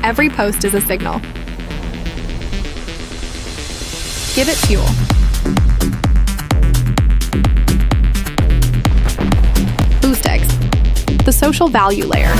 Every post is a signal. Give it fuel. Boost eggs, the social value layer.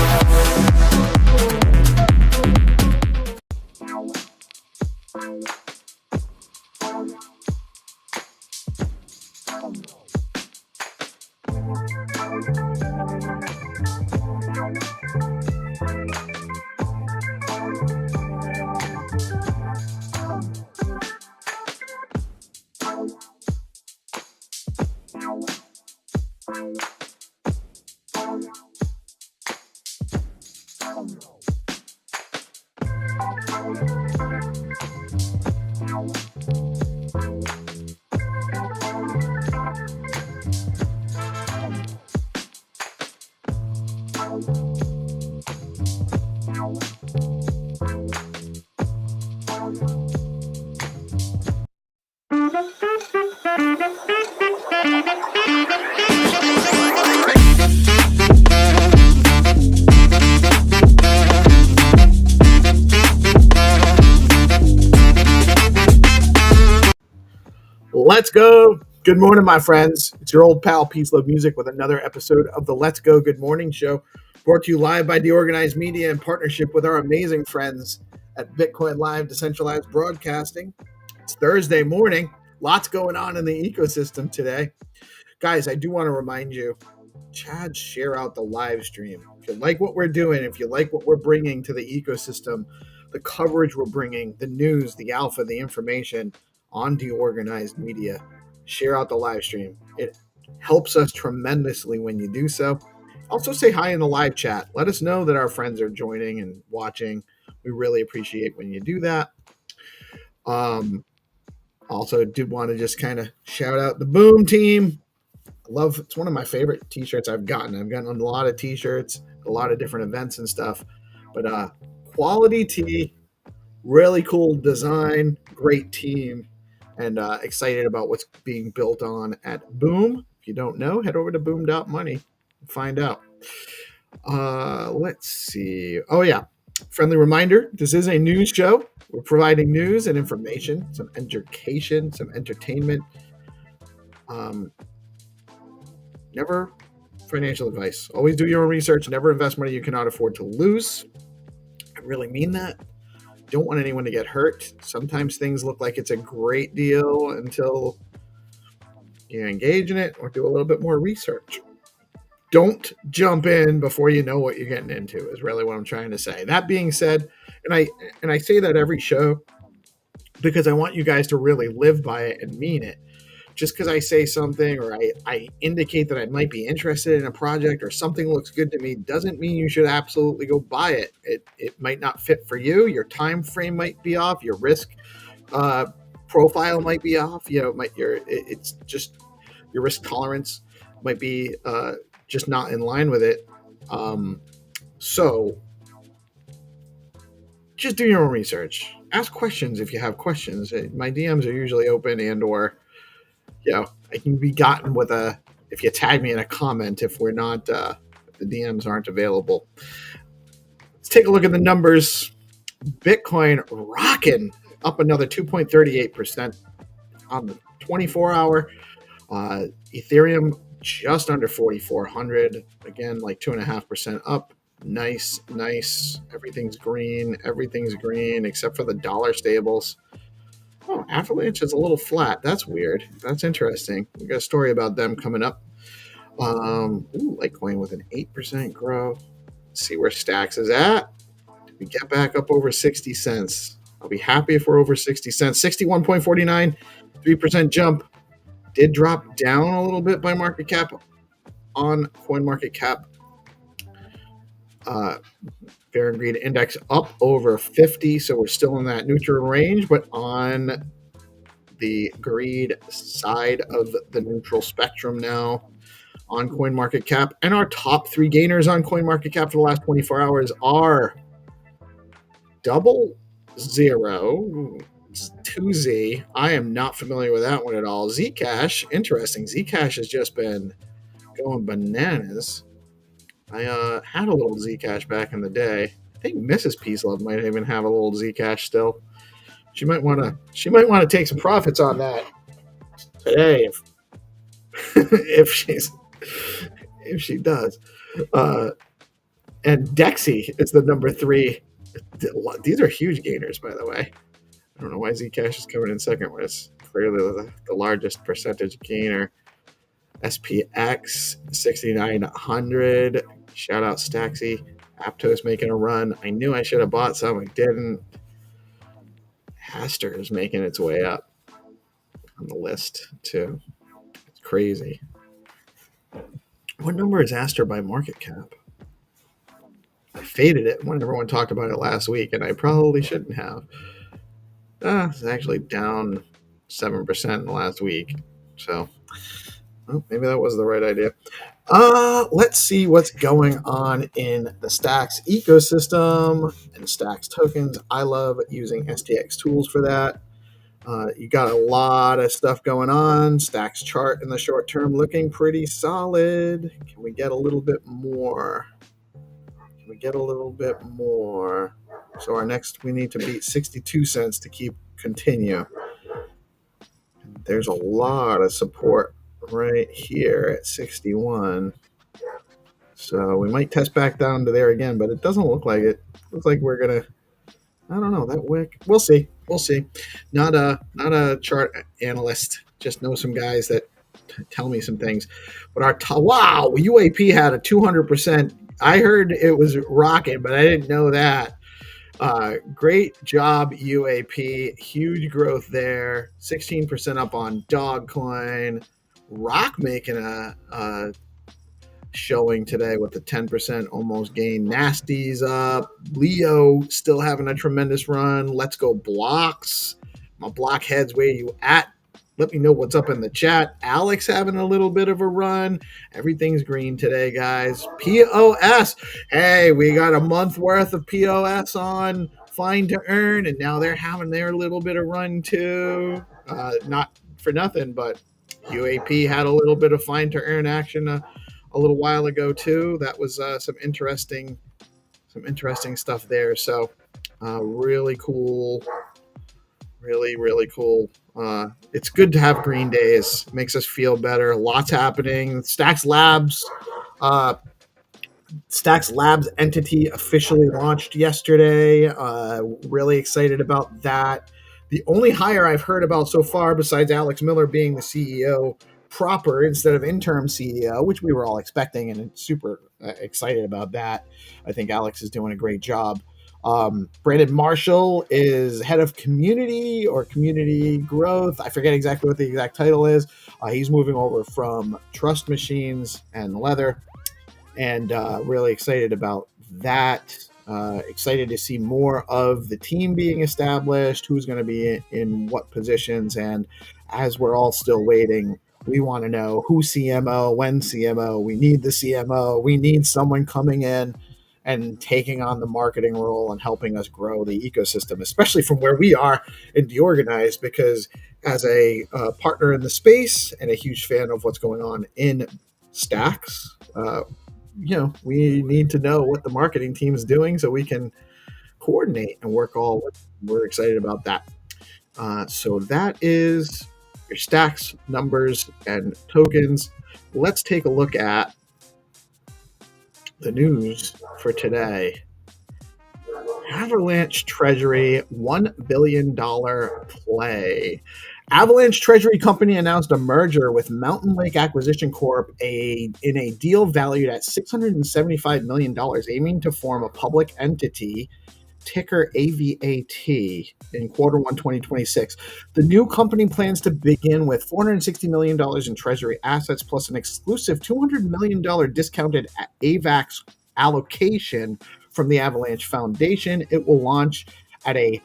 Let's go. Good morning, my friends. It's your old pal, Peace Love Music, with another episode of the Let's Go Good Morning Show, brought to you live by DeOrganized Media in partnership with our amazing friends at Bitcoin Live Decentralized Broadcasting. It's Thursday morning. Lots going on in the ecosystem today. Guys, I do want to remind you, Chad, share out the live stream. If you like what we're doing, if you like what we're bringing to the ecosystem, the coverage we're bringing, the news, the alpha, the information on DeOrganized Media, share out the live stream. It helps us tremendously when you do so. Also say hi in the live chat. Let us know that our friends are joining and watching. We really appreciate when you do that. Also did want to just kind of shout out the Boom team. It's one of my favorite t-shirts I've gotten. I've gotten a lot of t-shirts, a lot of different events and stuff, but quality tee, really cool design, great team, and excited about what's being built on at Boom. If you don't know, head over to boom.money and find out. Let's see. Oh, yeah. Friendly reminder, this is a news show. We're providing news and information, some education, some entertainment. Never financial advice. Always do your own research. Never invest money you cannot afford to lose. I really mean that. Don't want anyone to get hurt. Sometimes things look like it's a great deal until you engage in it or do a little bit more research. Don't jump in before you know what you're getting into is really what I'm trying to say. That being said, and I say that every show because I want you guys to really live by it and mean it. Just because I say something or I indicate that I might be interested in a project or something looks good to me doesn't mean you should absolutely go buy it. It might not fit for you. Your time frame might be off. Your risk profile might be off. It's just your risk tolerance might be just not in line with it. So just do your own research. Ask questions if you have questions. My DMs are usually open and/or I can be gotten with if you tag me in a comment if we're not, if the DMs aren't available. Let's take a look at the numbers. Bitcoin rocking up another 2.38% on the 24-hour. Ethereum just under 4,400. Again, like 2.5% up. Nice. Everything's green except for the dollar stables. Oh, Avalanche is a little flat. That's weird. That's interesting. We got a story about them coming up. Litecoin with an 8% growth. Let's see where Stacks is at. Did we get back up over 60 cents? I'll be happy if we're over 60 cents. 61.49, 3% jump. Did drop down a little bit by market cap on CoinMarketCap. Fair and Greed Index up over 50, so we're still in that neutral range, but on the greed side of the neutral spectrum now. on CoinMarketCap. And our top 3 gainers on CoinMarketCap for the last 24 hours are 00, 2Z. I am not familiar with that one at all. Zcash, interesting. Zcash has just been going bananas. I had a little Zcash back in the day. I think Mrs. Peace Love might even have a little Zcash still. She might want to take some profits on that today if she does. And Dexy is the number 3. These are huge gainers, by the way. I don't know why Zcash is coming in second, but it's clearly the largest percentage gainer. SPX 6,900. Shout out Staxy. Aptos making a run. I knew I should have bought some. I didn't. Aster is making its way up on the list too. It's crazy. What number is Aster by market cap? I faded it when everyone talked about it last week, and I probably shouldn't have. It's actually down 7% in the last week. So maybe that was the right idea. Let's see what's going on in the Stacks ecosystem and Stacks tokens. I love using STX tools for that. You got a lot of stuff going on. Stacks chart in the short term looking pretty solid. Can we get a little bit more? So we need to beat 62 cents to continue. There's a lot of support right here at 61. So we might test back down to there again, but it doesn't look like it. Looks like we're gonna, I don't know, that wick. We'll see. Not a chart analyst. Just know some guys that tell me some things. But wow, UAP had a 200%. I heard it was rocking, but I didn't know that. Great job, UAP. Huge growth there. 16% up on Dogcoin. Rock making a showing today with the 10% almost gain. Nasty's up. Leo still having a tremendous run. Let's go blocks. My blockheads, where you at? Let me know what's up in the chat. Alex having a little bit of a run. Everything's green today, guys. POS. Hey, we got a month worth of POS on Find to Earn, and now they're having their little bit of run too. Not for nothing, but UAP had a little bit of Find to Earn action a little while ago too. That was some interesting stuff there. So really cool. Really cool. It's good to have green days. Makes us feel better. Lots happening. Stacks Labs entity officially launched yesterday. Really excited about that. The only hire I've heard about so far, besides Alex Miller being the CEO proper instead of interim CEO, which we were all expecting, and super excited about that. I think Alex is doing a great job. Brandon Marshall is head of community or community growth. I forget exactly what the exact title is. He's moving over from Trust Machines and Leather, and really excited about that. Excited to see more of the team being established, who's going to be in what positions. And as we're all still waiting, we want to know who CMO, when CMO. We need the CMO. We need someone coming in and taking on the marketing role and helping us grow the ecosystem, especially from where we are in DeOrganized, because as a partner in the space and a huge fan of what's going on in Stacks, we need to know what the marketing team is doing so we can coordinate and work all. We're excited about that. So that is your Stacks numbers and tokens. Let's take a look at the news for today. Avalanche Treasury $1 billion play. Avalanche Treasury Company announced a merger with Mountain Lake Acquisition Corp. In a deal valued at $675 million, aiming to form a public entity, ticker AVAT, in Q1 2026. The new company plans to begin with $460 million in treasury assets plus an exclusive $200 million discounted AVAX allocation from the Avalanche Foundation. It will launch at a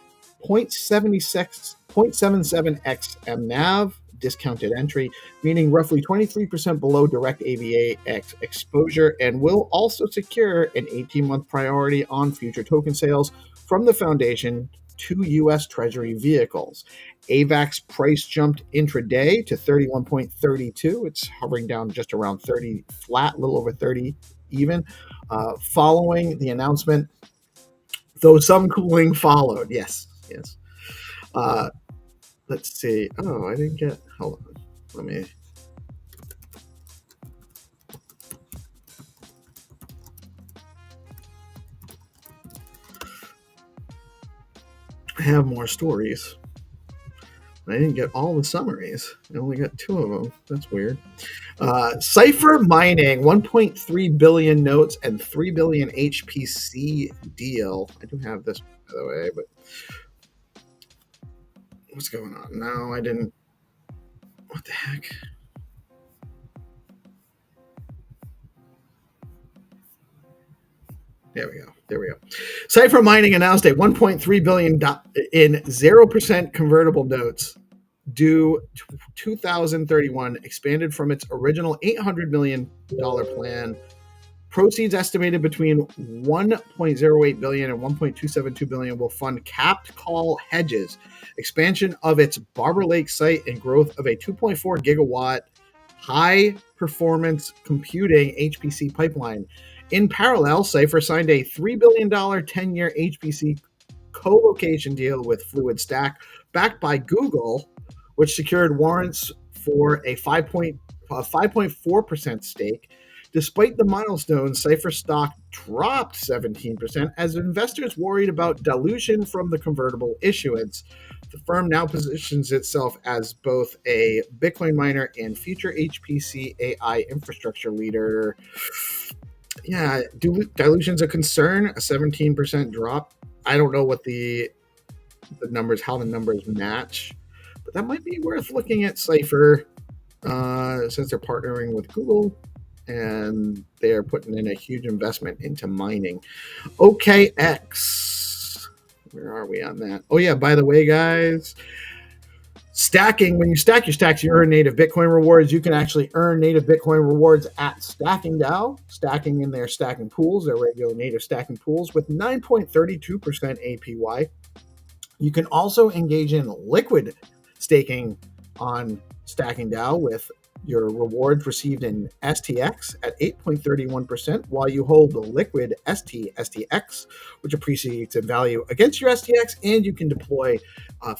0.77x MNAV discounted entry, meaning roughly 23% below direct AVAX exposure, and will also secure an 18-month priority on future token sales from the foundation to U.S. Treasury vehicles. AVAX price jumped intraday to 31.32. It's hovering down just around 30 flat, a little over 30 even, following the announcement, though some cooling followed. Yes. Let's see. Oh, I didn't get. Hold on. Let me. I have more stories. I didn't get all the summaries. I only got 2 of them. That's weird. Cipher Mining, 1.3 billion notes and 3 billion HPC deal. I do have this, by the way, but what's going on? No, I didn't. What the heck? There we go. Cipher Mining announced a $1.3 billion in 0% convertible notes due 2031, expanded from its original $800 million plan. Proceeds estimated between $1.08 billion and $1.272 billion will fund capped call hedges, expansion of its Barber Lake site, and growth of a 2.4 gigawatt high performance computing HPC pipeline. In parallel, Cipher signed a $3 billion 10-year HPC co-location deal with Fluid Stack, backed by Google, which secured warrants for a 5.4% stake. Despite the milestone, Cipher stock dropped 17% as investors worried about dilution from the convertible issuance. The firm now positions itself as both a Bitcoin miner and future HPC AI infrastructure leader. Yeah, dilution's a concern. A 17% drop. I don't know what the numbers, how the numbers match, but that might be worth looking at Cipher since they're partnering with Google and they're putting in a huge investment into mining. OKX. Where are we on that? Oh, yeah, by the way, guys, stacking, when you stack your stacks, you earn native Bitcoin rewards. You can actually earn native Bitcoin rewards at Stacking DAO, stacking in their stacking pools, their regular native stacking pools, with 9.32% APY. You can also engage in liquid staking on Stacking DAO with your rewards received in STX at 8.31%, while you hold the liquid STX, which appreciates in value against your STX, and you can deploy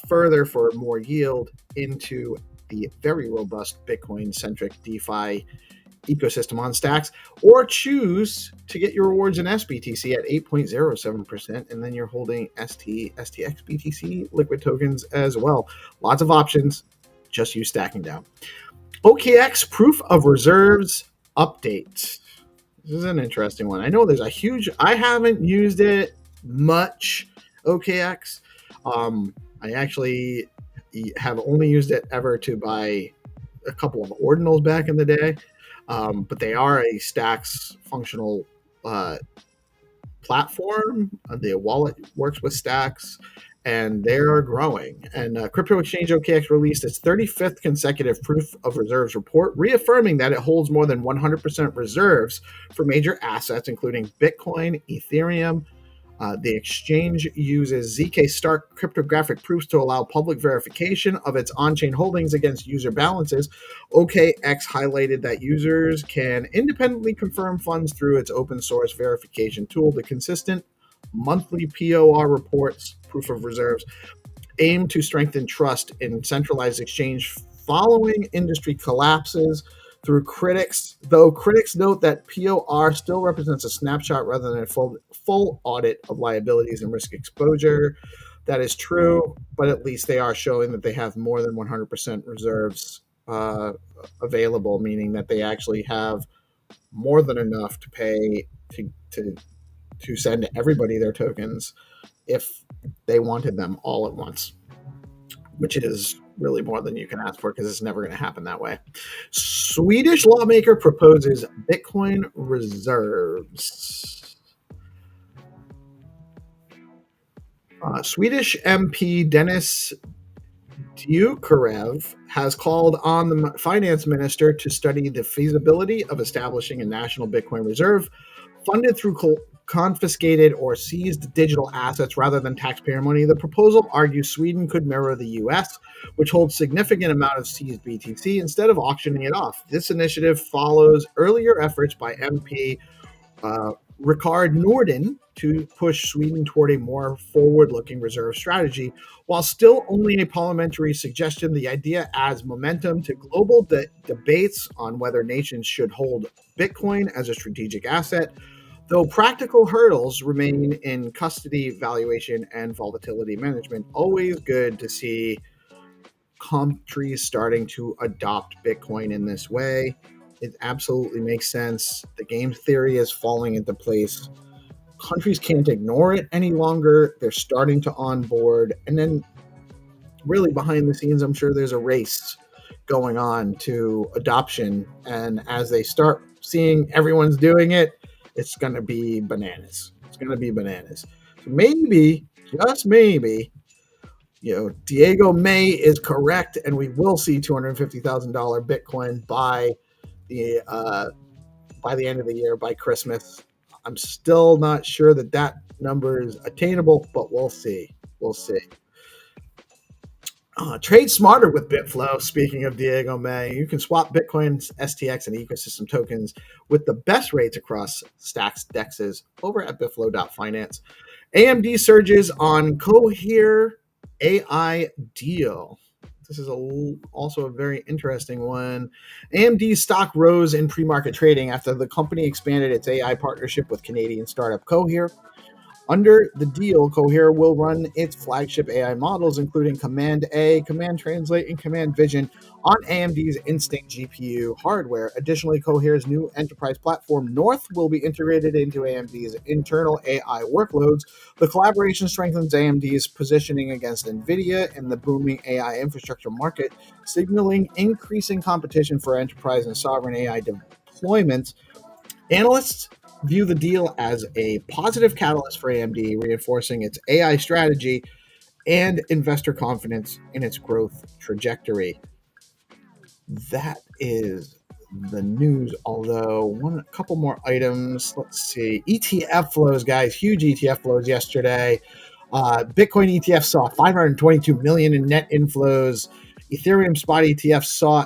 further for more yield into the very robust Bitcoin-centric DeFi ecosystem on Stacks, or choose to get your rewards in SBTC at 8.07%, and then you're holding STX, BTC liquid tokens as well. Lots of options. Just use Stacking DAO. OKX proof of reserves update. This is an interesting one. I know there's a huge, I haven't used it much, OKX. I actually have only used it ever to buy a couple of ordinals back in the day. But they are a Stacks functional platform. The wallet works with Stacks, and they're growing. And Crypto Exchange OKX released its 35th consecutive Proof of Reserves report, reaffirming that it holds more than 100% reserves for major assets, including Bitcoin, Ethereum. The exchange uses ZK Stark cryptographic proofs to allow public verification of its on-chain holdings against user balances. OKX highlighted that users can independently confirm funds through its open source verification tool. The consistent monthly POR reports, proof of reserves, aim to strengthen trust in centralized exchange following industry collapses. Through critics, though critics note that POR still represents a snapshot rather than a full audit of liabilities and risk exposure. That is true, but at least they are showing that they have more than 100% reserves available, meaning that they actually have more than enough to pay to send everybody their tokens if they wanted them all at once, which is really more than you can ask for because it's never going to happen that way. Swedish lawmaker proposes Bitcoin reserves. Swedish MP Dennis DeOrganized has called on the finance minister to study the feasibility of establishing a national Bitcoin reserve funded through confiscated or seized digital assets rather than taxpayer money. The proposal argues Sweden could mirror the US, which holds significant amount of seized BTC, instead of auctioning it off. This initiative follows earlier efforts by MP Rikard Norden to push Sweden toward a more forward-looking reserve strategy. While still only a parliamentary suggestion, the idea adds momentum to global debates on whether nations should hold Bitcoin as a strategic asset, though practical hurdles remain in custody, valuation, and volatility management. Always good to see countries starting to adopt Bitcoin in this way. It absolutely makes sense. The game theory is falling into place. Countries can't ignore it any longer. They're starting to onboard. And then, really, behind the scenes, I'm sure there's a race going on to adoption. And as they start seeing everyone's doing it, it's going to be bananas. It's going to be bananas. So maybe, just maybe, Diego May is correct, and we will see $250,000 Bitcoin by the end of the year, by Christmas. I'm still not sure that number is attainable, but we'll see. We'll see. Trade smarter with Bitflow. Speaking of Diego May, you can swap Bitcoin's STX and ecosystem tokens with the best rates across stacks dexes over at bitflow.finance. AMD surges on Cohere AI deal. This is also a very interesting one. AMD's stock rose in pre-market trading after the company expanded its AI partnership with Canadian startup Cohere. Under the deal, Cohere will run its flagship AI models, including Command A, Command Translate, and Command Vision, on AMD's Instinct GPU hardware. Additionally, Cohere's new enterprise platform, North, will be integrated into AMD's internal AI workloads. The collaboration strengthens AMD's positioning against NVIDIA in the booming AI infrastructure market, signaling increasing competition for enterprise and sovereign AI deployments. Analysts view the deal as a positive catalyst for AMD, reinforcing its AI strategy and investor confidence in its growth trajectory. That is the news, although a couple more items. Let's see. ETF flows, guys. Huge ETF flows yesterday. Bitcoin ETF saw 522 million in net inflows. Ethereum spot ETF saw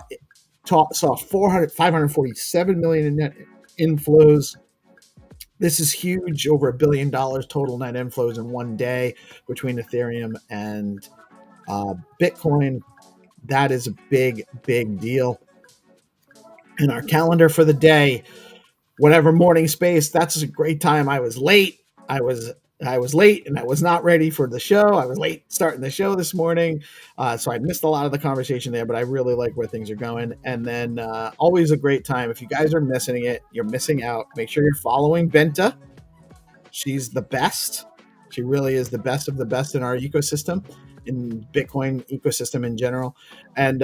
547 million in net inflows. This is huge, over $1 billion total net inflows in one day between Ethereum and Bitcoin. That is a big, big deal. And our calendar for the day, whatever morning space, that's a great time. I was late. I was late and I was not ready for the show. I was late starting the show this morning. So I missed a lot of the conversation there, but I really like where things are going. And then always a great time. If you guys are missing it, you're missing out. Make sure you're following Benta. She's the best. She really is the best of the best in our ecosystem, in Bitcoin ecosystem in general. And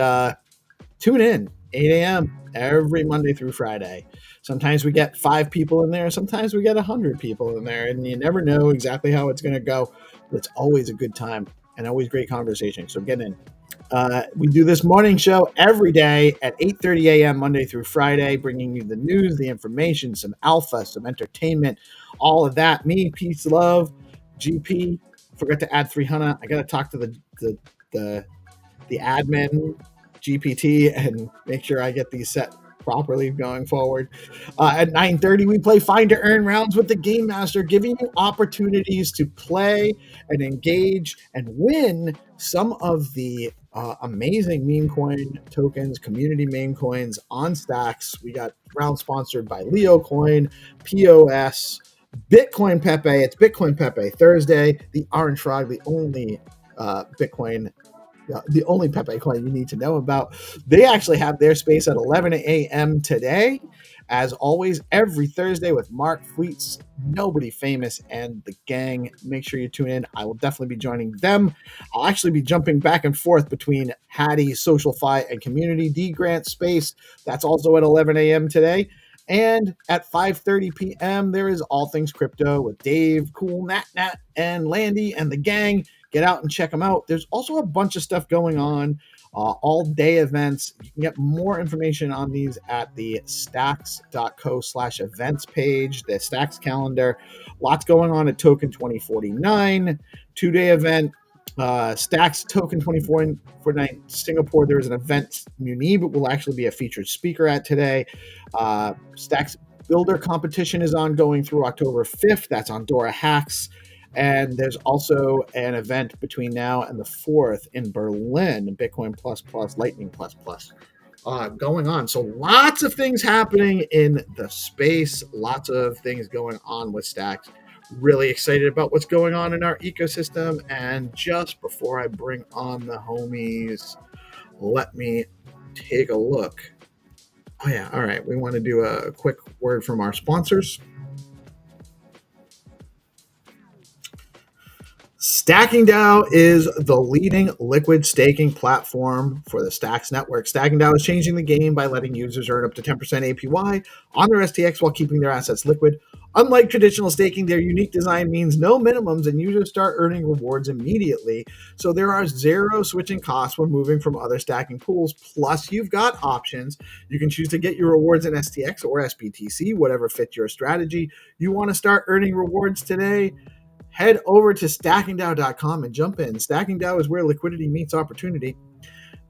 tune in 8 a.m. every Monday through Friday. Sometimes we get 5 people in there. Sometimes we get 100 people in there. And you never know exactly how it's going to go. But it's always a good time and always great conversation. So get in. We do this morning show every day at 8:30 a.m. Monday through Friday, bringing you the news, the information, some alpha, some entertainment, all of that. Me, peace, love, GP. Forgot to add 300. I got to talk to the admin GPT and make sure I get these set properly going forward. At 9:30, we play Find to Earn rounds with the Game Master, giving you opportunities to play and engage and win some of the amazing meme coin tokens, community meme coins on stacks. We got round sponsored by Leo Coin, POS, Bitcoin Pepe. It's Bitcoin Pepe Thursday. The Orange Frog, the only Bitcoin, the only Pepe coin you need to know about. They actually have their space at 11 a.m. today. As always, every Thursday with Mark Fleets, Nobody Famous, and the gang. Make sure you tune in. I will definitely be joining them. I'll actually be jumping back and forth between Hattie, SocialFi, and Community D Grant Space. That's also at 11 a.m. today. And at 5:30 p.m., there is All Things Crypto with Dave, Cool, Nat, and Landy and the gang. Get out and check them out. There's also a bunch of stuff going on, all day events. You can get more information on these at the stacks.co/events page, the Stacks calendar. Lots going on at Token 2049, 2-day event. Stacks Token 2049 Singapore. There's an event Munib will actually be a featured speaker at today. Stacks Builder competition is ongoing through October 5th. That's on Dora Hacks. And there's also an event between now and the 4th in Berlin, Bitcoin Plus Plus, Lightning Plus Plus, going on. So lots of things happening in the space, lots of things going on with Stacks. Really excited about what's going on in our ecosystem. And just before I bring on the homies, let me take a look. Oh, yeah. All right. We want to do a quick word from our sponsors. Stacking DAO is the leading liquid staking platform for the Stacks network. Stacking DAO is changing the game by letting users earn up to 10% APY on their STX while keeping their assets liquid. Unlike traditional staking, their unique design means no minimums and users start earning rewards immediately. So there are zero switching costs when moving from other stacking pools. Plus, you've got options. You can choose to get your rewards in STX or SBTC, whatever fits your strategy. You want to start earning rewards today? Head over to stackingdao.com and jump in. Stacking DAO is where liquidity meets opportunity.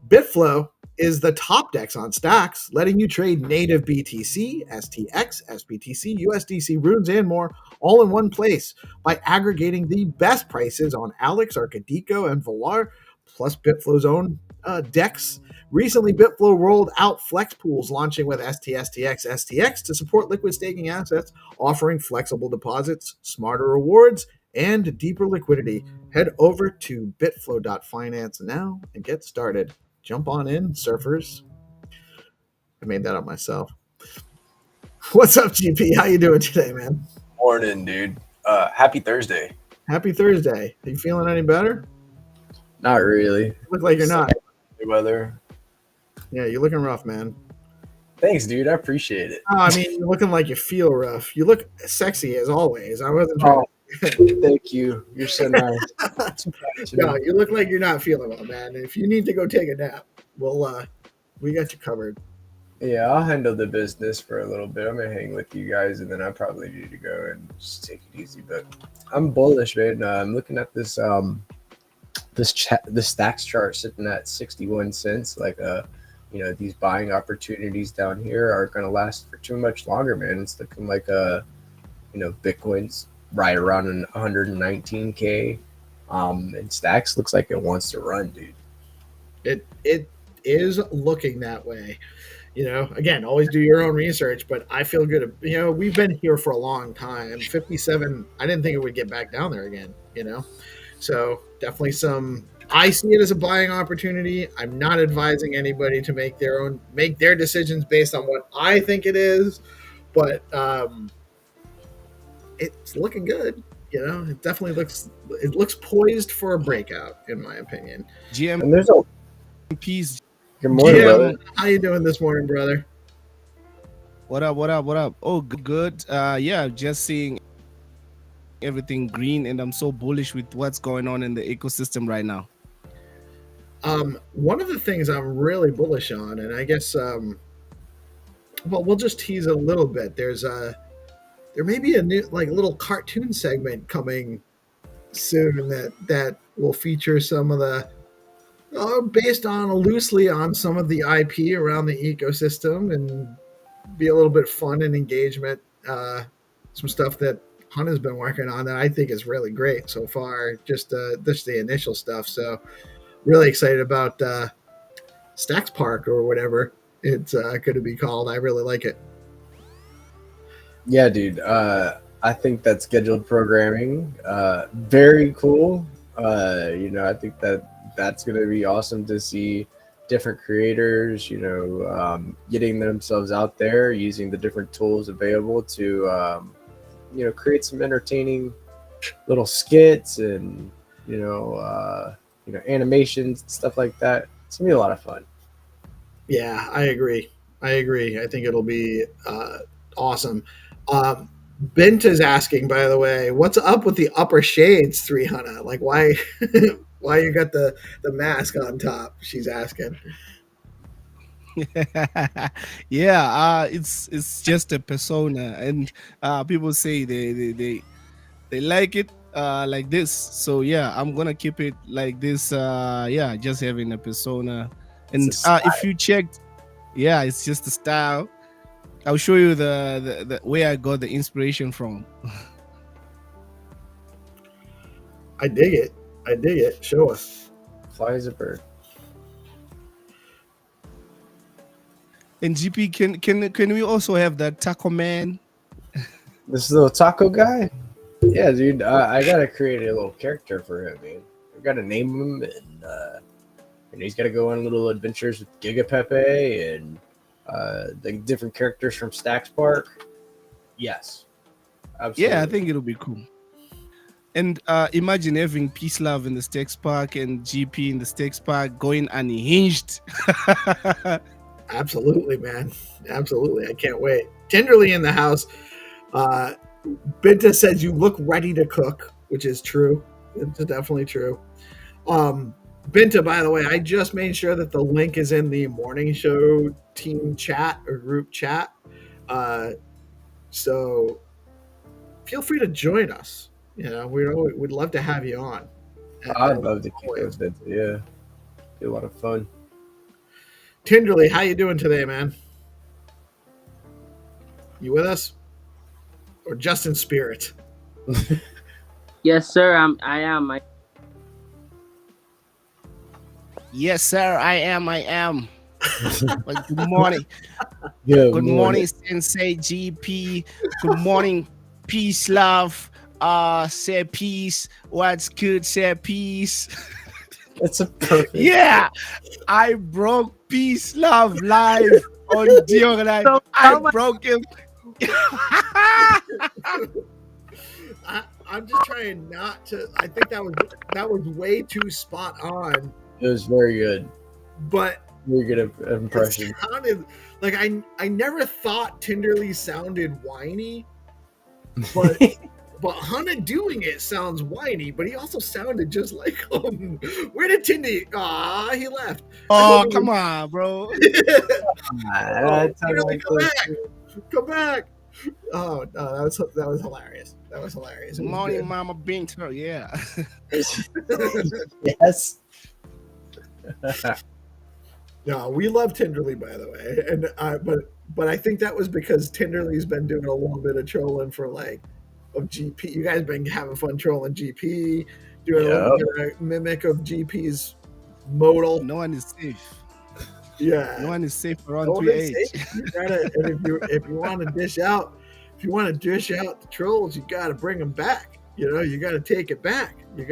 Bitflow is the top DEX on Stacks, letting you trade native BTC, STX, SBTC, USDC, runes, and more all in one place by aggregating the best prices on Alex, Arcadico, and Valar, plus Bitflow's own DEX. Recently, Bitflow rolled out flex pools, launching with STX to support liquid staking assets, offering flexible deposits, smarter rewards, and deeper liquidity. Head over to bitflow.finance now and get started. Jump on in, surfers. I made that up myself. What's up, GP? How you doing today, man? Morning, dude. Happy Thursday. Happy Thursday. Are you feeling any better? Not really. You look like you're not. Weather. Yeah, you're looking rough, man. Thanks, dude. I appreciate it. I mean, you're looking like you feel rough. You look sexy as always. I wasn't trying Thank you. You're so nice. No, you look like you're not feeling well, man. If you need to go take a nap, we got you covered. Yeah, I'll handle the business for a little bit. I'm gonna hang with you guys, and then I probably need to go and just take it easy. But I'm bullish, man. I'm looking at this the stacks chart sitting at 61 cents. Like these buying opportunities down here are gonna last for too much longer, man. It's looking like Bitcoin's right around 119K. And Stacks looks like it wants to run, dude. It is looking that way. Again, always do your own research, but I feel good. We've been here for a long time. 57, I didn't think it would get back down there again, So definitely I see it as a buying opportunity. I'm not advising anybody to make their decisions based on what I think it is, but it's looking good. It definitely looks poised for a breakout, in my opinion. GM, and there's a piece. Good morning, brother. How you doing this morning, brother? What up? Oh, good. Yeah, just seeing everything green, and I'm so bullish with what's going on in the ecosystem right now. One of the things I'm really bullish on, and I guess, we'll just tease a little bit. There may be a new, little cartoon segment coming soon that will feature some of the, based on loosely on some of the IP around the ecosystem, and be a little bit fun and engagement. Some stuff that Hunt has been working on that I think is really great so far. Just the initial stuff. So really excited about Stacks Park or whatever it's going to be called. I really like it. Yeah, dude. I think that scheduled programming, very cool. I think that's going to be awesome to see different creators, getting themselves out there, using the different tools available to, create some entertaining little skits and, animations and stuff like that. It's going to be a lot of fun. Yeah, I agree. I think it'll be awesome. Bint is asking, by the way, what's up with the upper shades, 300? Like, why why you got the mask on top? She's asking. Yeah, it's just a persona, and people say they like it like this. So yeah, I'm gonna keep it like this. Yeah, just having a persona. And It's a if you checked, yeah, it's just a style. I'll show you the where I got the inspiration from. I dig it. I dig it. Show us. fly as a bird. And GP, can we also have that Taco Man? This little taco guy? Yeah, dude. I gotta create a little character for him, man. I gotta name him, and he's gotta go on little adventures with Giga Pepe and the different characters from Stax Park. Yes, absolutely. Yeah, I think it'll be cool. And imagine having Peace Love in the Stakes Park and GP in the Stakes Park going unhinged. Absolutely, man. Absolutely. I can't wait. Tenderly in the house. Binta says you look ready to cook, which is true. It's definitely true. Binta, by the way, I just made sure that the link is in the morning show team chat or group chat. So feel free to join us. You know, we'd love to have you on. I'd love to keep those bits. Yeah, be a lot of fun. Tenderly, how you doing today, man? You with us? Or just in spirit? Yes, sir. I am. Yes, sir. I am. Well, good morning. Yeah, Good morning, Sensei GP. Good morning, Peace Love. Say peace. What's good? Say peace. It's a perfect. Yeah, I broke Peace Love live on DeOrganized. So, I broke him. I'm just trying not to. I think that was way too spot on. It was very good. But Very good impression. it sounded like I never thought Tenderly sounded whiny, but but Hunter doing it sounds whiny. But he also sounded just like him. Where did Tindy? Ah, he left. Oh, come on, bro. Tenderly, come back. Oh no, that was hilarious. That was hilarious. It was Morning, good. Mama Binter. Yeah. Yes. No, we love Tenderly, by the way, and but I think that was because Tenderly's been doing a little bit of trolling for of GP. You guys been having fun trolling GP, doing a little bit of mimic of GP's modal. No one is safe. Yeah, No one is safe around Don't 3H. be safe. You gotta, and if you want to dish out the trolls, you got to bring them back. You know, you got to take it back. You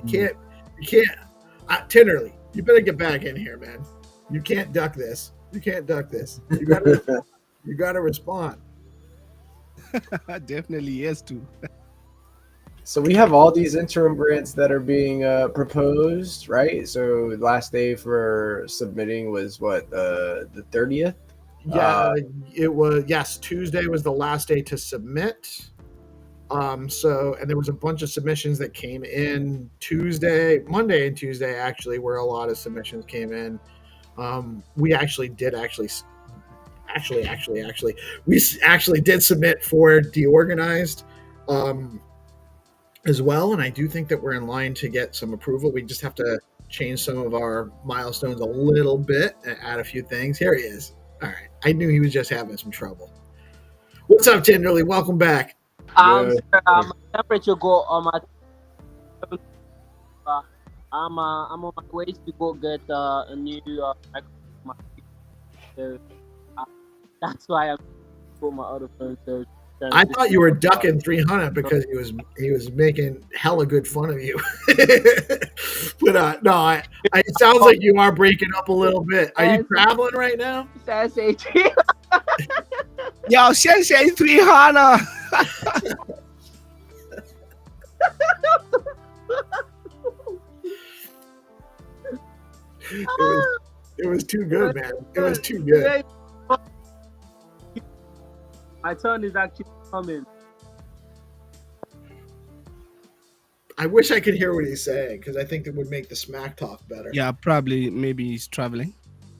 can't. Tenderly, you better get back in here, man. You can't duck this. You gotta respond. Definitely yes to. So we have all these interim grants that are being proposed, right? So last day for submitting was what, the 30th? Yeah, it was. Yes, Tuesday was the last day to submit. So, and there was a bunch of submissions that came in Monday and Tuesday, actually, where a lot of submissions came in. We actually did submit for DeOrganized, as well. And I do think that we're in line to get some approval. We just have to change some of our milestones a little bit and add a few things. Here he is. All right. I knew he was just having some trouble. What's up, Tenderly? Welcome back. Sir, my temperature go on my. I'm on my way to go get a new microphone. So, that's why I'm put my other phone. So I thought you were ducking 300 because he was making hella good fun of you. But no, it sounds like you are breaking up a little bit. Are you traveling right now? Yo, Sensei 300. It was too good, man. It was too good. My turn is actually coming. I wish I could hear what he's saying because I think it would make the smack talk better. Yeah, probably maybe he's traveling.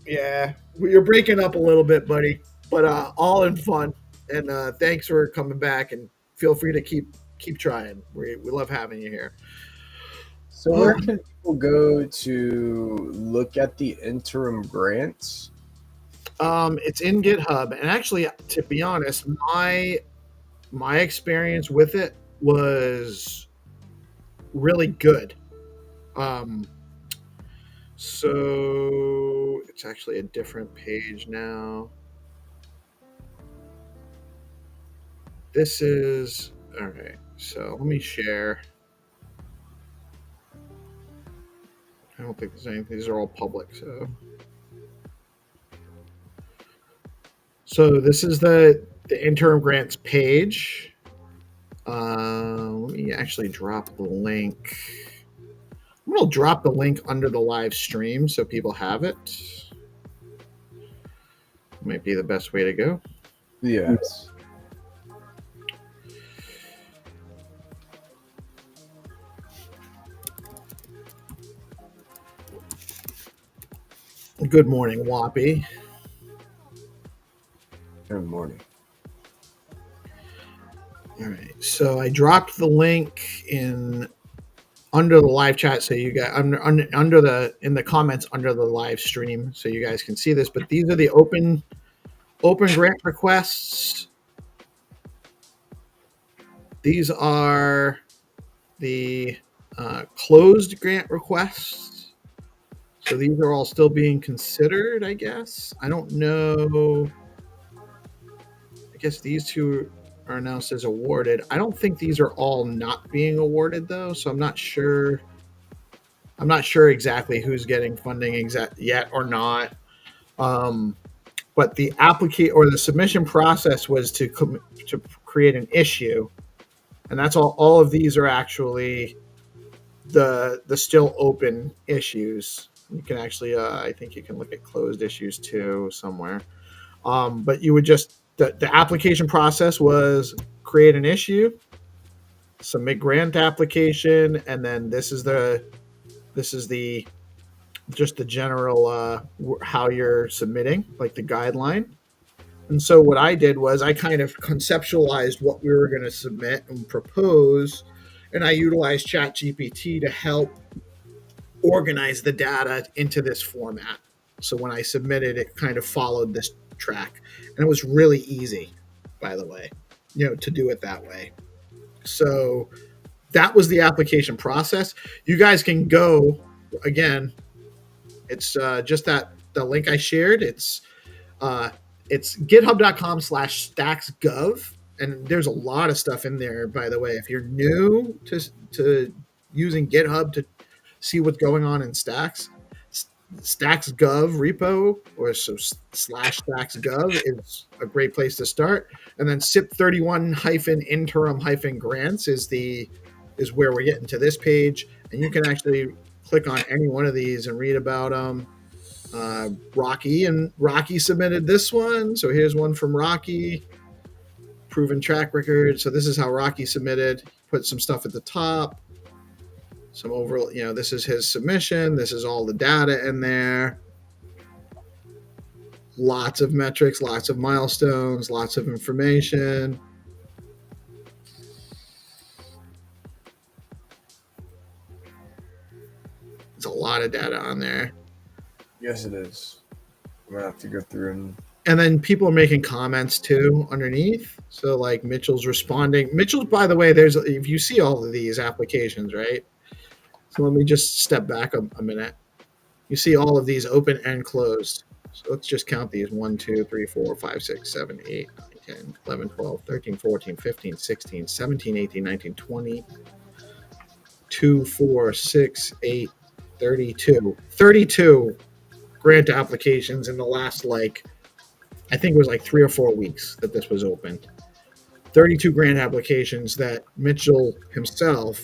Yeah, you're breaking up a little bit, buddy, but all in fun. And thanks for coming back. And feel free to keep trying. We love having you here. So where can people go to look at the interim grants? It's in GitHub, and actually, to be honest, my experience with it was really good. So it's actually a different page now. This is all right. So let me share. I don't think there's anything. These are all public. So this is the interim grants page. Let me actually drop the link. I'm going to drop the link under the live stream so people have it. Might be the best way to go. Yes. Good morning, Whoppy. Good morning. All right. So I dropped the link in under the live chat, so you got under the in the comments under the live stream, so you guys can see this. But these are the open grant requests. These are the closed grant requests. So these are all still being considered, I guess. I don't know. I guess these two are announced as awarded. I don't think these are all not being awarded though, so I'm not sure. I'm not sure exactly who's getting funding yet or not. But the the submission process was to create an issue, and that's all. All of these are actually the still open issues. You can actually, I think you can look at closed issues too somewhere. But you would just the application process was create an issue, submit grant application, and then this is the just the general how you're submitting, like the guideline. And so what I did was I kind of conceptualized what we were going to submit and propose, and I utilized ChatGPT to help organize the data into this format. So when I submitted, it kind of followed this track, and it was really easy, by the way, to do it that way. So that was the application process. You guys can go again. It's just the link I shared. It's github.com/stacksgov, and there's a lot of stuff in there, by the way. If you're new to using GitHub to see what's going on in Stacks, Stacksgov repo or so /stacksgov is a great place to start. And then SIP31-interim-grants is where we're getting to this page, and you can actually click on any one of these and read about them. Rocky submitted this one, so here's one from Rocky. Proven track record. So this is how Rocky submitted. Put some stuff at the top. Some overall, this is his submission. This is all the data in there. Lots of metrics, lots of milestones, lots of information. There's a lot of data on there. Yes, it is. I'm gonna have to go through and then people are making comments too underneath. So like Mitchell's responding. Mitchell's, by the way, if you see all of these applications, right? So let me just step back a minute. You see all of these open and closed. So let's just count these 1, 2, 3, 4, 5, 6, 7, 8, 9, 10, 11, 12, 13, 14, 15, 16, 17, 18, 19, 20, 2, 4, 6, 8, 32. 32 grant applications in the last, I think it was 3 or 4 weeks that this was opened. 32 grant applications that Mitchell himself,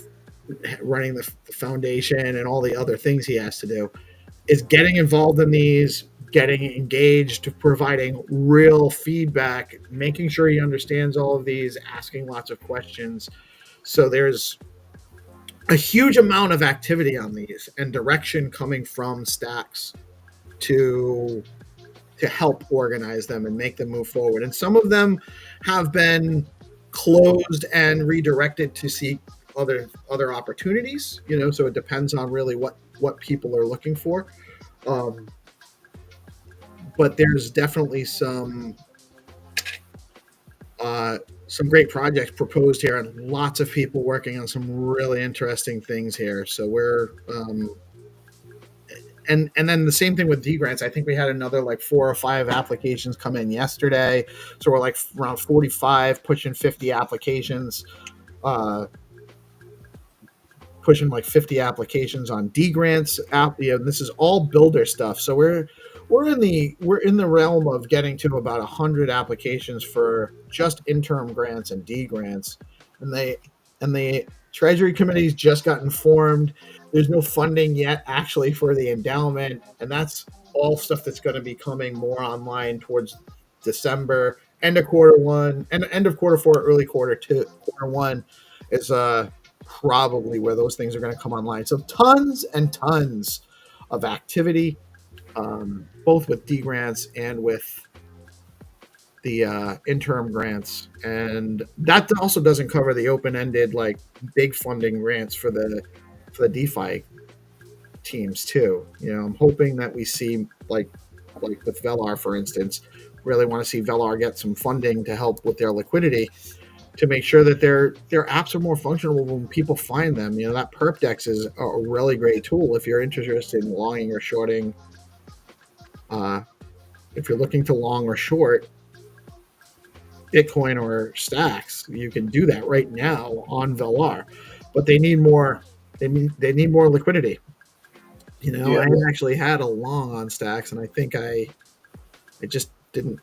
running the foundation and all the other things he has to do, is getting involved in these, getting engaged, providing real feedback, making sure he understands all of these, asking lots of questions. So there's a huge amount of activity on these and direction coming from stacks to help organize them and make them move forward. And some of them have been closed and redirected to seek other opportunities. So it depends on really what people are looking for. But there's definitely some great projects proposed here, and lots of people working on some really interesting things here. So we're and then the same thing with D grants. I think we had another like 4 or 5 applications come in yesterday. So we're like around 45, pushing 50 applications, pushing like 50 applications on D grants. This is all builder stuff. So we're in the realm of getting to about 100 applications for just interim grants and D grants, and the Treasury Committee's just gotten formed. There's no funding yet actually for the endowment, and that's all stuff that's going to be coming more online towards December, end of quarter one, and end of quarter four, early quarter two. Quarter one is probably where those things are going to come online. So tons and tons of activity, both with D grants and with the interim grants, and that also doesn't cover the open-ended like big funding grants for the DeFi teams too. I'm hoping that we see like with Velar, for instance, really want to see Velar get some funding to help with their liquidity, to make sure that their apps are more functional when people find them. That perpdex is a really great tool if you're interested in longing or shorting. If you're looking to long or short Bitcoin or stacks, you can do that right now on Velar, but they need more. They need more liquidity. I actually had a long on stacks, and I think I just didn't.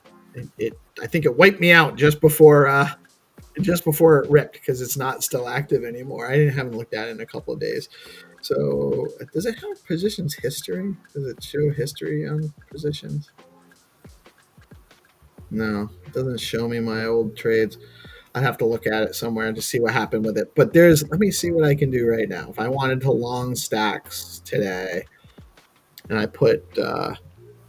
I think it wiped me out just before it ripped, because it's not still active anymore. I haven't looked at it in a couple of days. So does it have positions history? Does it show history on positions? No, it doesn't show me my old trades. I'd have to look at it somewhere and just see what happened with it. But let me see what I can do right now. If I wanted to long stacks today, and I put, can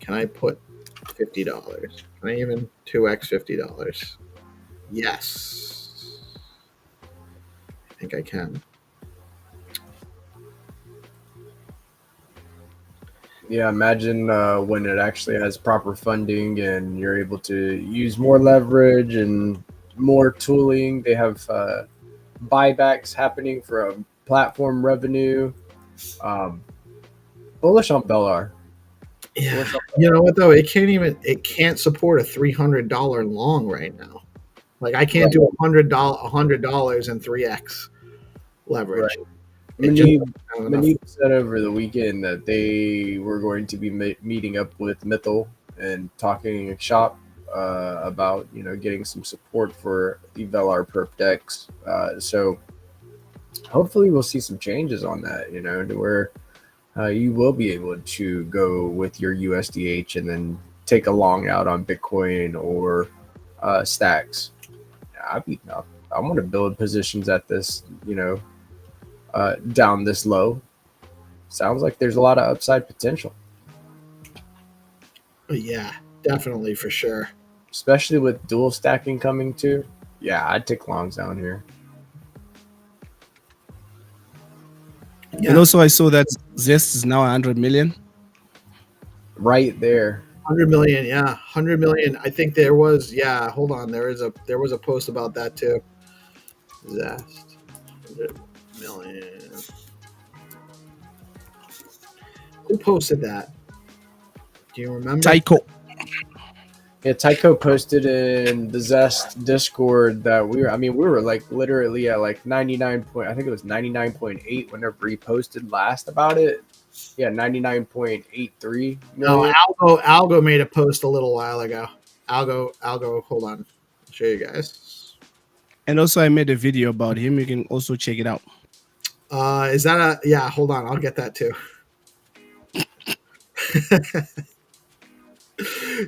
I put $50? Can I even 2x $50? Yes. I think I can. Yeah, imagine when it actually has proper funding and you're able to use more leverage and more tooling. They have buybacks happening for platform revenue. Bullish on Velar. Yeah, you know what though? It can't support a $300 long right now. Like I can't do $100 and 3x leverage. Right. Manib said over the weekend that they were going to be meeting up with Mythal and talking shop about getting some support for the Velar perpdex. So hopefully we'll see some changes on that. To where you will be able to go with your USDH and then take a long out on Bitcoin or stacks. I want to build positions at this, down this low. Sounds like there's a lot of upside potential. Yeah, definitely, for sure. Especially with dual stacking coming too. Yeah, I'd take longs down here. Yeah. And also I saw that Zest is now 100 million. Right there. 100 million, yeah. 100 million. I think there was, hold on. There was a post about that too. Zest. 100 million. Who posted that? Do you remember? Tycho. Yeah, Tycho posted in the Zest Discord that we were like literally at like 99 point, I think it was 99.8 whenever he posted last about it. Yeah, 99.83. No, Algo made a post a little while ago. Algo, hold on. I'll show you guys. And also I made a video about him. You can also check it out. Is that hold on, I'll get that too.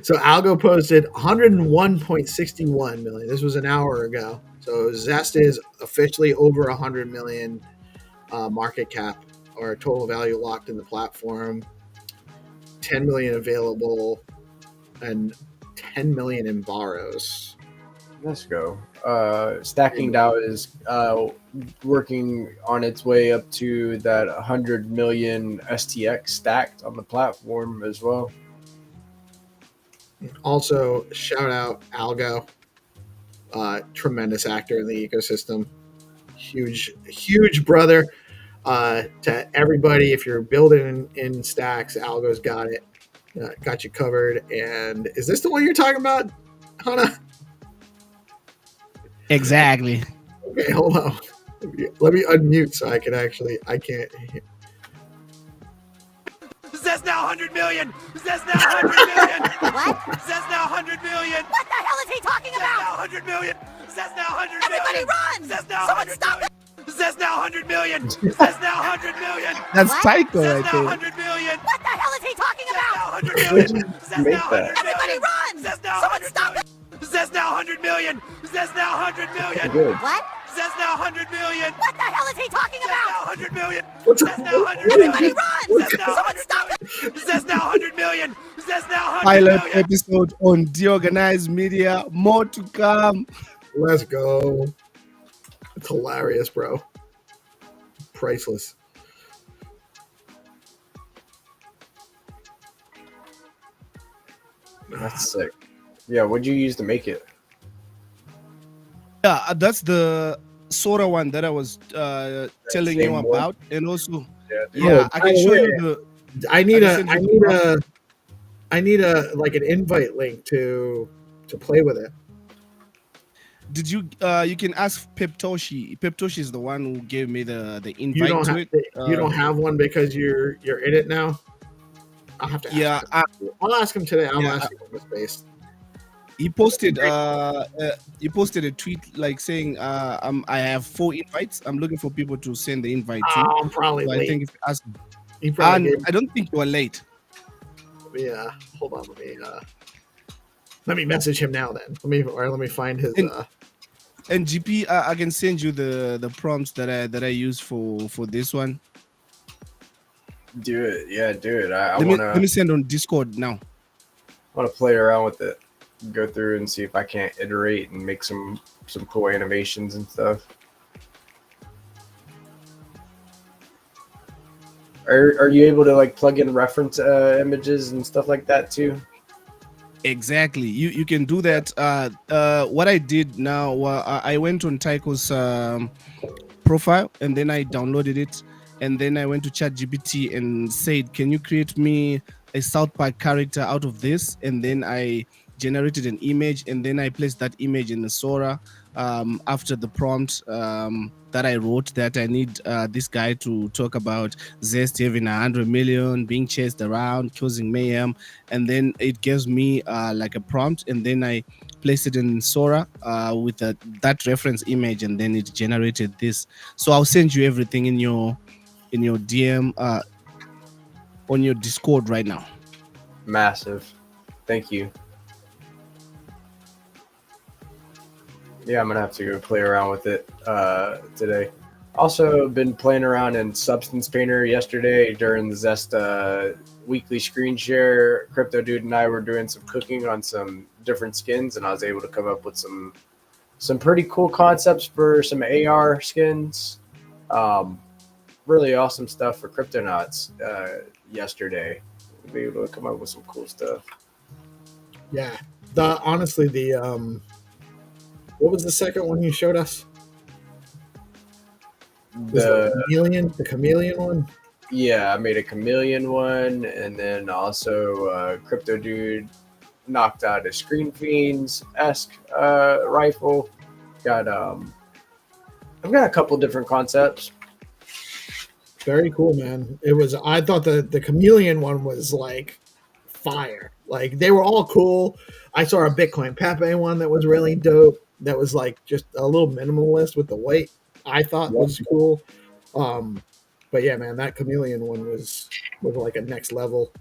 So Algo posted 101.61 million. This was an hour ago. So Zest is officially over 100 million market cap or total value locked in the platform, 10 million available, and 10 million in borrows. Let's go. Stacking DAO is working on its way up to that 100 million STX stacked on the platform as well. Also, shout out Algo, tremendous actor in the ecosystem. Huge brother to everybody. If you're building in stacks, Algo's got it. Got you covered. And is this the one you're talking about, Hannah? Exactly. Okay, hold on. Let me unmute so I can't hear. Says now 100 million. Says now 100 million. What? Says now 100 million. What the hell is he talking Says now about? 100 million. Says now 100 Everybody million. run! Says now Someone 100 stop million. Says now 100 million. Says now 100 million. That's What? Tycho Says right now there. 100 million. What the hell is he talking Says now about? 100 Where'd million. you Says make now that? 100 Everybody million. run! Says now Someone 100 stop million. Says now 100 million. Says now 100 million. Good. What? Says now 100 million. What the hell is he talking Says now about? 100 million. What's Says now 100 Everybody million. run! Says now Someone 100 stop million. Says now 100 million. Says now 100 Pilot million. episode on DeOrganized Media. More to come. Let's go. It's hilarious, bro. Priceless. That's sick. Yeah, what'd you use to make it? Yeah, that's the Sora one that I was telling you same one? about, and also Yeah, I by can the show way, you the. I need I can a send you the I need a like an invite link to play with it. Did you? You can ask Peptoshi. Peptoshi is the one who gave me the You invite don't to have it. you don't have one because you're in it now. I'll have to ask Yeah, him. I'll ask him today. I'll yeah, ask him when it's based. he posted a tweet like saying I have 4 invites. I'm looking for people to send the invite to. I'm probably So I late. think if you ask, He probably and I don't think you are late. gave me. Hold on. Let me message him now. Then let me find his. And GP, I can send you the prompts that I use for this one. do it. Yeah, do it. I Let wanna me send on Discord now. play around with it, go through and see if I can't iterate and make some cool animations and stuff. Are you able to like plug in reference images and stuff like that too? Exactly. You can do that. What I did now, I went on Tycho's profile and then I downloaded it, and then I went to ChatGPT and said, "Can you create me a South Park character out of this?" And then I generated an image, and then I placed that image in the Sora after the prompt that I wrote, that I need this guy to talk about Zest having 100 million, being chased around, causing mayhem, and then it gives me like a prompt, and then I placed it in Sora with that reference image, and then it generated this. So I'll send you everything in your DM on your Discord right now. Massive. Thank you. Yeah, I'm gonna have to go play around with it today. Also been playing around in Substance Painter yesterday during the Zest weekly screen share. Crypto Dude and I were doing some cooking on some different skins, and I was able to come up with some pretty cool concepts for some AR skins. Really awesome stuff for Cryptonauts yesterday. We'll be able to come up with some cool stuff. Yeah. Honestly, what was the second one you showed us? Was the chameleon one? Yeah, I made a chameleon one, and then also Crypto Dude knocked out a Screen Fiends-esque rifle. I've got a couple different concepts. Very cool, man. I thought the chameleon one was like fire. Like they were all cool. I saw a Bitcoin Pepe one that was really dope. That was like just a little minimalist with the white. I thought was cool. But yeah, man, that chameleon one was like a next level.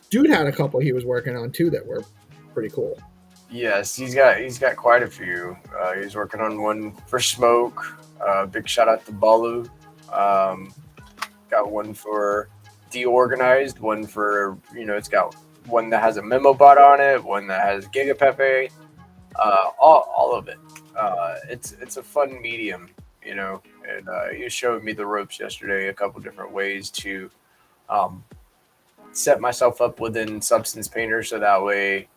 Dude had a couple he was working on too that were pretty cool. Yes, he's got quite a few. He's working on one for Smoke. Big shout out to Balu. Got one for DeOrganized, one for, it's got one that has a memo bot on it, one that has GigaPepe, all of it. It's a fun medium, and you showed me the ropes yesterday, a couple different ways to set myself up within Substance Painter, so that way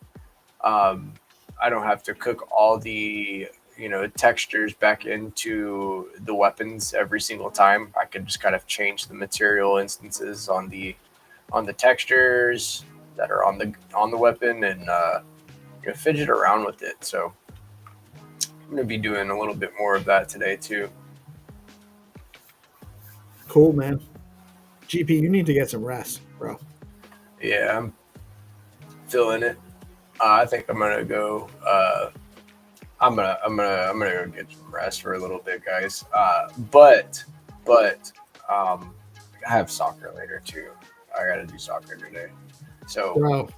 I don't have to cook all the textures back into the weapons every single time. I can just kind of change the material instances on the textures that are on the weapon and fidget around with it. So I'm gonna be doing a little bit more of that today too. Cool, man. GP, you need to get some rest, bro. Yeah, I'm feeling it. I think I'm gonna go. I'm gonna go get some rest for a little bit, guys. But I have soccer later too. I gotta do soccer today. So, bro,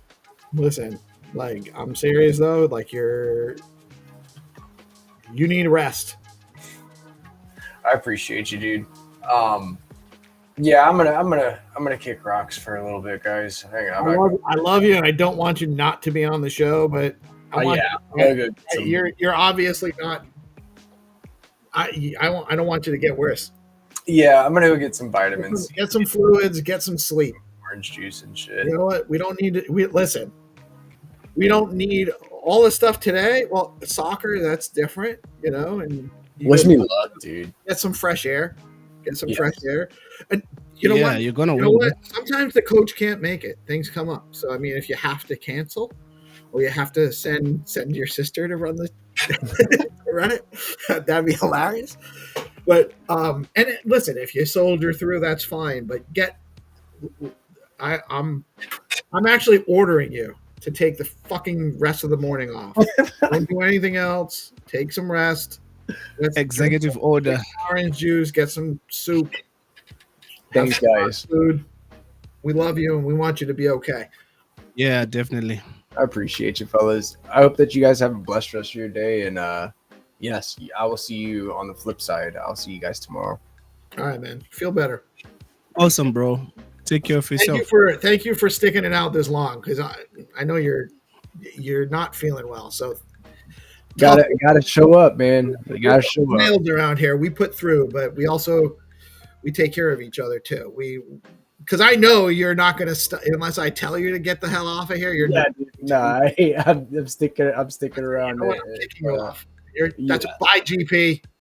listen, like, I'm serious though. Like, you need rest. I appreciate you, dude. Yeah, I'm gonna kick rocks for a little bit, guys. Hang on. I love you, and I don't want you not to be on the show, but you're obviously not. I don't want you to get worse. Yeah, I'm gonna go get some vitamins, get some fluids, get some sleep, orange juice and shit. You know what? We don't need to. Listen. We don't need all this stuff today. Well, soccer, that's different, and wish me luck, dude. Get some fresh air. Get some fresh air. And you know what? You're gonna win. Know what? Sometimes the coach can't make it. Things come up. So I mean, if you have to cancel, or you have to send your sister to run it, that'd be hilarious. But listen, if you soldier through, that's fine. But I'm actually ordering you to take the fucking rest of the morning off. Don't do anything else. Take some rest. Executive order. Orange juice. Get some soup. Thanks, guys. Food. We love you and we want you to be okay. Yeah, definitely. I appreciate you, fellas. I hope that you guys have a blessed rest of your day. And yes, I will see you on the flip side. I'll see you guys tomorrow. All right, man. Feel better. Awesome, bro. Take care of yourself. Thank you for sticking it out this long, because I know you're not feeling well. So gotta show up, man. You gotta show up. Nailed around here. We put through, but we take care of each other too. Because I know you're not gonna unless I tell you to get the hell off of here. I'm sticking around. I'm kicking you off. That's a bye, GP.